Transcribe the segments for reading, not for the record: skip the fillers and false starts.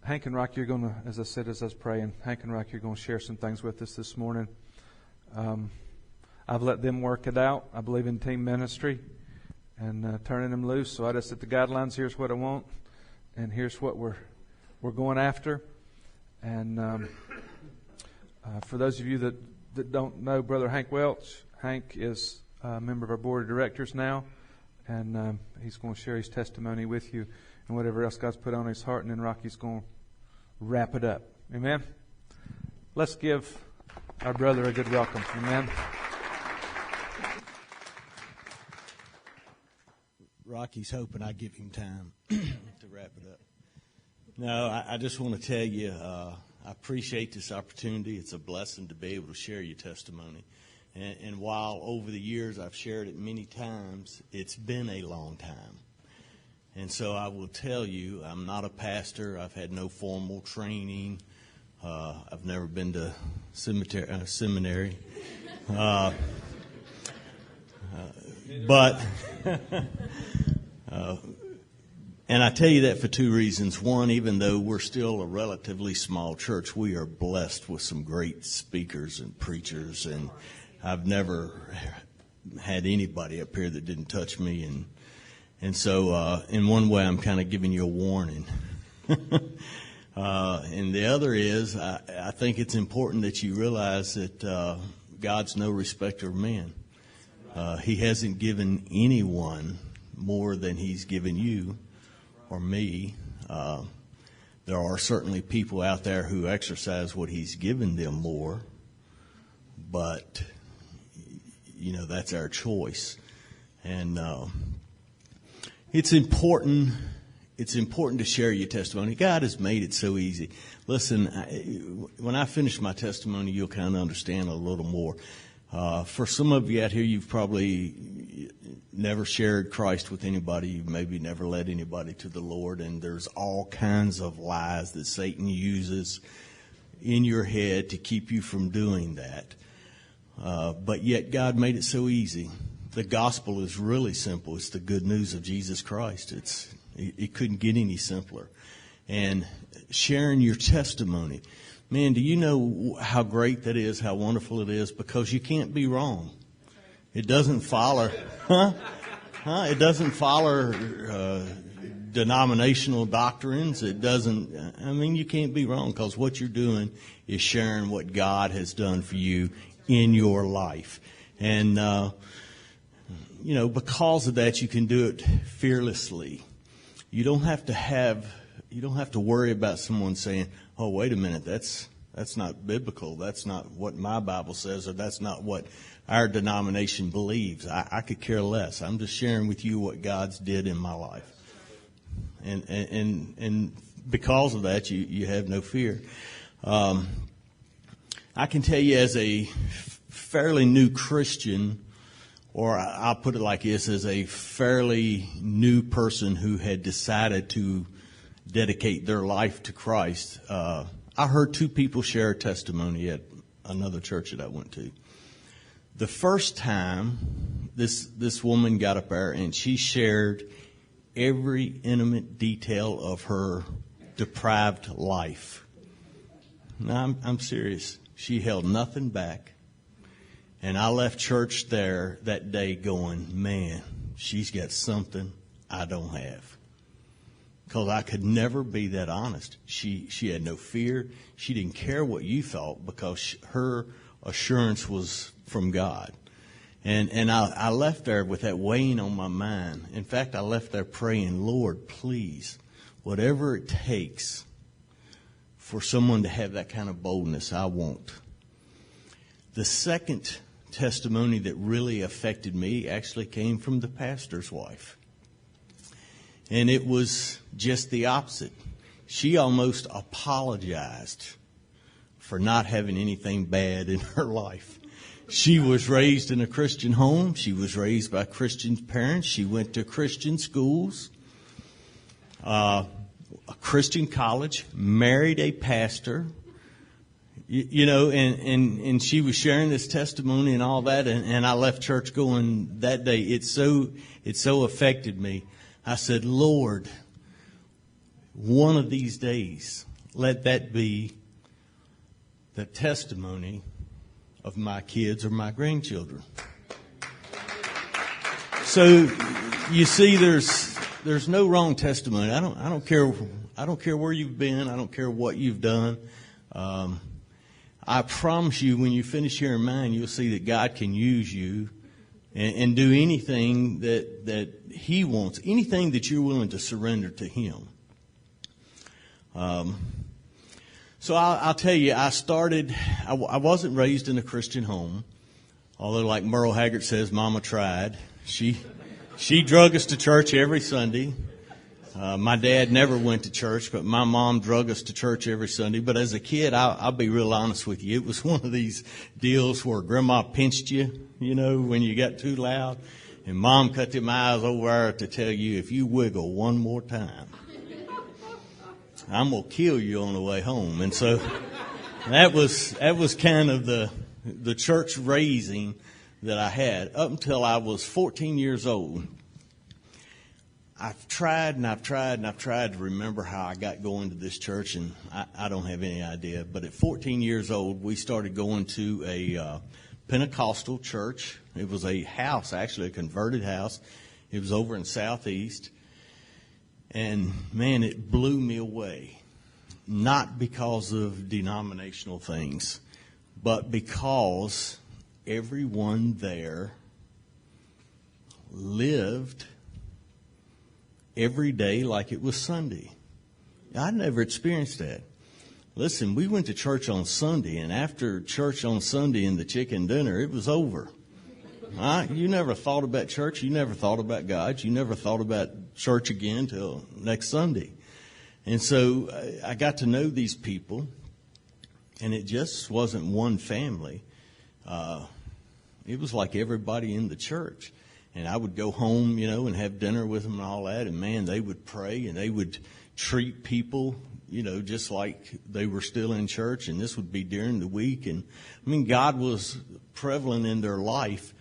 Hank and Rocky, you're going to, as I said as I was praying, Hank and Rocky are going to share some things with us this morning. I've let them work it out. I believe in team ministry and turning them loose. So I just said the guidelines, here's what I want, and here's what we're going after. And for those of you that don't know Brother Hank Welch, Hank is a member of our board of directors now, and he's going to share his testimony with you and whatever else God's put on his heart, and then Rocky's going to wrap it up. Amen? Let's give our brother a good welcome. Amen? Rocky's hoping I give him time to wrap it up. No, I just want to tell you, I appreciate this opportunity. It's a blessing to be able to share your testimony. And while over the years I've shared it many times, it's been a long time. And so I will tell you, I'm not a pastor. I've had no formal training. I've never been to seminary. But and I tell you that for two reasons. One, even though we're still a relatively small church, we are blessed with some great speakers and preachers, and I've never had anybody up here that didn't touch me, and so in one way I'm kind of giving you a warning. And the other is I think it's important that you realize that God's no respecter of men. He hasn't given anyone more than he's given you or me. There are certainly people out there who exercise what he's given them more, but you know, that's our choice. And it's important to share your testimony. God has made it so easy. Listen, when I finish my testimony, you'll kind of understand a little more. For some of you out here, you've probably never shared Christ with anybody. You've maybe never led anybody to the Lord, and there's all kinds of lies that Satan uses in your head to keep you from doing that. But yet God made it so easy. The gospel is really simple. It's the good news of Jesus Christ. It couldn't get any simpler. And sharing your testimony. Man, do you know how great that is, how wonderful it is? Because you can't be wrong. It doesn't follow, It doesn't follow denominational doctrines. It doesn't, you can't be wrong, because what you're doing is sharing what God has done for you in your life. And, because of that, you can do it fearlessly. You don't have to worry about someone saying, oh, wait a minute, that's not biblical. That's not what my Bible says, or that's not what our denomination believes. I could care less. I'm just sharing with you what God's did in my life. And because of that, you have no fear. I can tell you, as a fairly new Christian, or I'll put it like this, as a fairly new person who had decided to dedicate their life to Christ, I heard two people share a testimony at another church that I went to. The first time, this woman got up there and she shared every intimate detail of her deprived life. Now, I'm serious. She held nothing back. And I left church there that day going, man, she's got something I don't have. Because I could never be that honest. She had no fear. She didn't care what you thought, because her assurance was from God. And I left there with that weighing on my mind. In fact, I left there praying, Lord, please, whatever it takes for someone to have that kind of boldness, I want. The second testimony that really affected me actually came from the pastor's wife. And it was just the opposite. She almost apologized for not having anything bad in her life. She was raised in a Christian home. She was raised by Christian parents. She went to Christian schools, a Christian college, married a pastor. And she was sharing this testimony and all that, and I left church going that day. It so affected me. I said, Lord, one of these days, let that be the testimony of my kids or my grandchildren. So you see, there's no wrong testimony. I don't care where you've been. I don't care what you've done. I promise you, when you finish hearing mine, you'll see that God can use you and do anything that He wants, anything that you're willing to surrender to Him. So I'll tell you, I wasn't raised in a Christian home, although like Merle Haggard says, Mama tried. She drug us to church every Sunday. My dad never went to church, but my mom drug us to church every Sunday. But as a kid, I'll be real honest with you, it was one of these deals where Grandma pinched you, when you got too loud, and Mom cut them eyes over there to tell you, if you wiggle one more time, I'm gonna kill you on the way home. And so that was kind of the church raising that I had up until I was 14 years old. I've tried to remember how I got going to this church, and I don't have any idea. But at 14 years old, we started going to a Pentecostal church. It was a house, actually, a converted house. It was over in Southeast. And, man, it blew me away. Not because of denominational things, but because everyone there lived every day like it was Sunday. I'd never experienced that. Listen, we went to church on Sunday, and after church on Sunday and the chicken dinner, it was over. You never thought about church. You never thought about God. You never thought about church again till next Sunday. And so I got to know these people, and it just wasn't one family. It was like everybody in the church. And I would go home, and have dinner with them and all that. And, man, they would pray and they would treat people, just like they were still in church. And this would be during the week. And, God was prevalent in their life.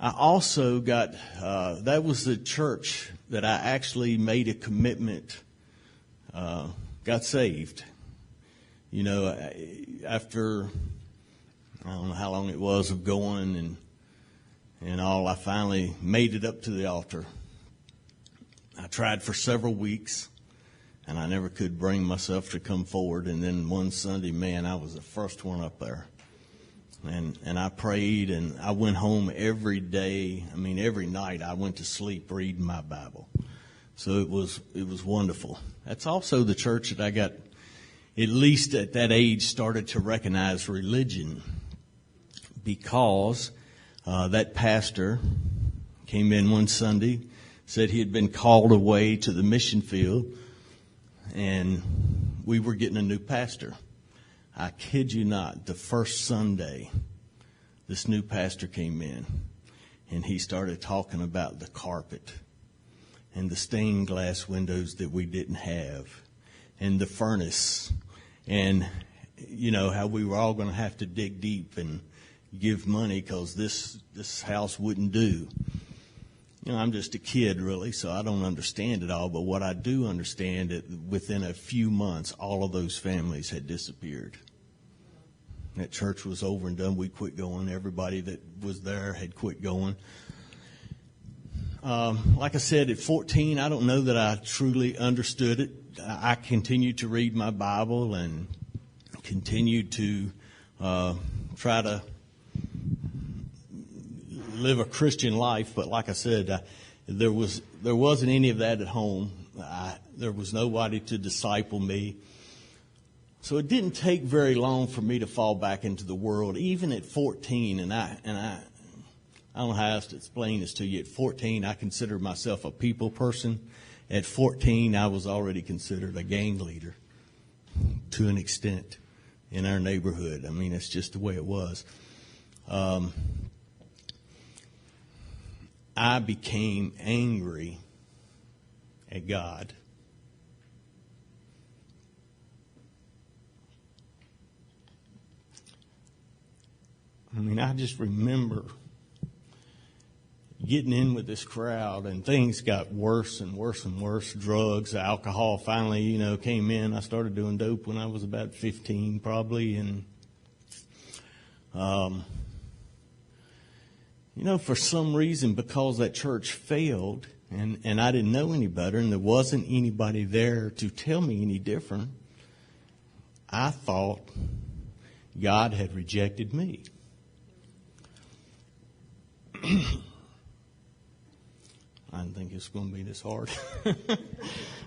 I also got, that was the church that I actually made a commitment, got saved. After, I don't know how long it was of going and all, I finally made it up to the altar. I tried for several weeks, and I never could bring myself to come forward. And then one Sunday, man, I was the first one up there. And I prayed, and I went home every day. Every night I went to sleep reading my Bible. So it was wonderful. That's also the church that I got, at least at that age, started to recognize religion, because that pastor came in one Sunday, said he had been called away to the mission field, and we were getting a new pastor. I kid you not, the first Sunday, this new pastor came in, and he started talking about the carpet and the stained glass windows that we didn't have, and the furnace, and how we were all going to have to dig deep and give money because this house wouldn't do. I'm just a kid, really, so I don't understand it all. But what I do understand, that within a few months, all of those families had disappeared. That church was over and done. We quit going. Everybody that was there had quit going. Like I said, at 14, I don't know that I truly understood it. I continued to read my Bible and continued to try to live a Christian life, but like I said, there wasn't any of that at home. There was nobody to disciple me. So it didn't take very long for me to fall back into the world, even at 14. And I don't know how else to explain this to you. At 14, I considered myself a people person. At 14, I was already considered a gang leader to an extent in our neighborhood. It's just the way it was. I became angry at God. I just remember getting in with this crowd, and things got worse and worse and worse. Drugs, alcohol finally, came in. I started doing dope when I was about 15 probably, and for some reason, because that church failed and I didn't know any better and there wasn't anybody there to tell me any different, I thought God had rejected me. I didn't think it was going to be this hard.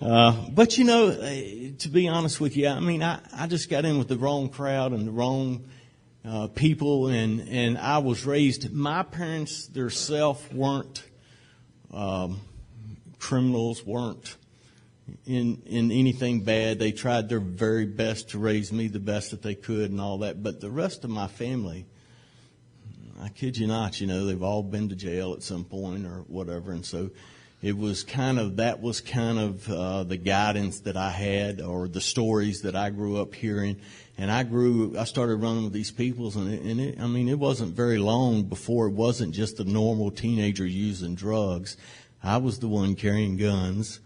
But to be honest with you, I just got in with the wrong crowd and the wrong people, and I was raised. My parents themselves weren't criminals, weren't in anything bad. They tried their very best to raise me the best that they could and all that. But the rest of my family, I kid you not, they've all been to jail at some point or whatever. And so that was kind of the guidance that I had, or the stories that I grew up hearing. And I started running with these people, and it wasn't very long before it wasn't just a normal teenager using drugs. I was the one carrying guns.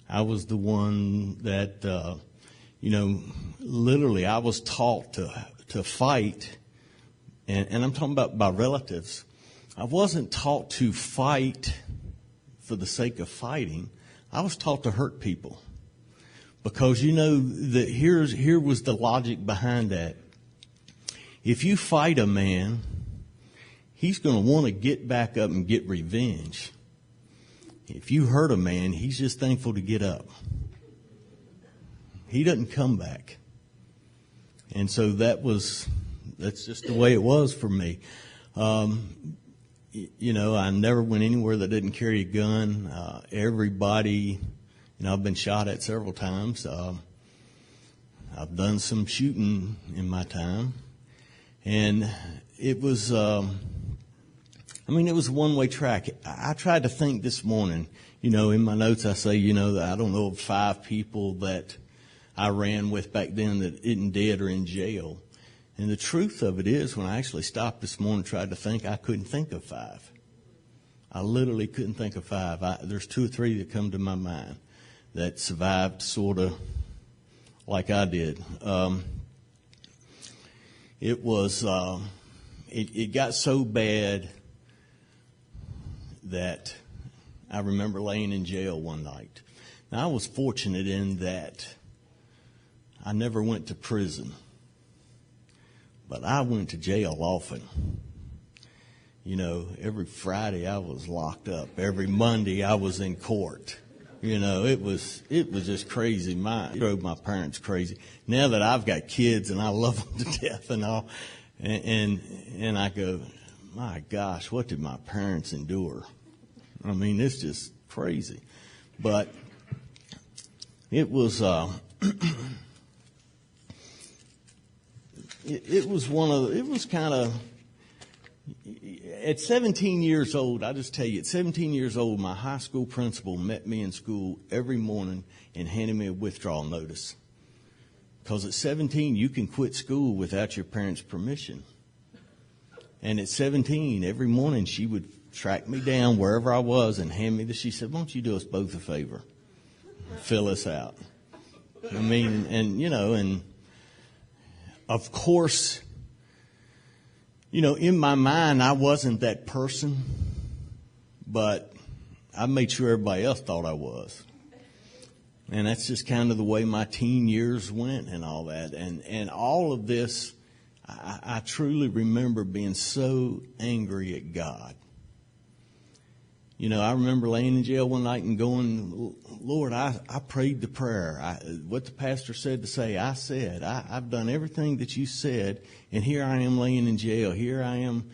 I was the one that, literally I was taught to fight. And I'm talking about by relatives. I wasn't taught to fight for the sake of fighting. I was taught to hurt people. Because that here was the logic behind that. If you fight a man, he's going to want to get back up and get revenge. If you hurt a man, he's just thankful to get up. He doesn't come back. And so that's just the way it was for me. I never went anywhere that didn't carry a gun. Everybody, I've been shot at several times. I've done some shooting in my time. And it was, it was a one-way track. I tried to think this morning, in my notes I say, that I don't know of 5 people that I ran with back then that isn't dead or in jail. And the truth of it is, when I actually stopped this morning and tried to think, I couldn't think of 5. I literally couldn't think of 5. There's 2 or 3 that come to my mind that survived sort of like I did. It got so bad that I remember laying in jail one night. Now, I was fortunate in that I never went to prison. But I went to jail often. Every Friday I was locked up. Every Monday I was in court. It was just crazy. It drove my parents crazy. Now that I've got kids and I love them to death and all, and I go, my gosh, what did my parents endure? It's just crazy. But it was. It was kind of, at 17 years old, I just tell you, at 17 years old, my high school principal met me in school every morning and handed me a withdrawal notice. Because at 17, you can quit school without your parents' permission. And at 17, every morning she would track me down wherever I was and hand me this. She said, why don't you do us both a favor? Fill us out. And of course, in my mind, I wasn't that person, but I made sure everybody else thought I was. And that's just kind of the way my teen years went and all that. And all of this, I truly remember being so angry at God. I remember laying in jail one night and going, Lord, I prayed the prayer. What the pastor said to say, I said. I've done everything that you said, and here I am laying in jail. Here I am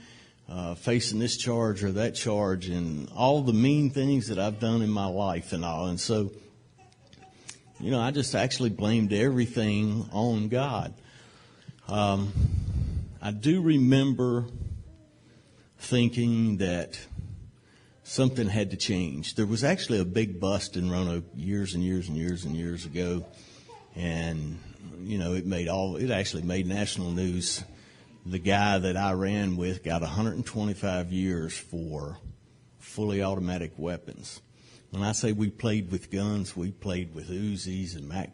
facing this charge or that charge and all the mean things that I've done in my life and all. And so, I just actually blamed everything on God. I do remember thinking that something had to change. There was actually a big bust in Roanoke years and years and years and years ago, and it actually made national news. The guy that I ran with got 125 years for fully automatic weapons. When I say we played with guns, we played with Uzis and Mac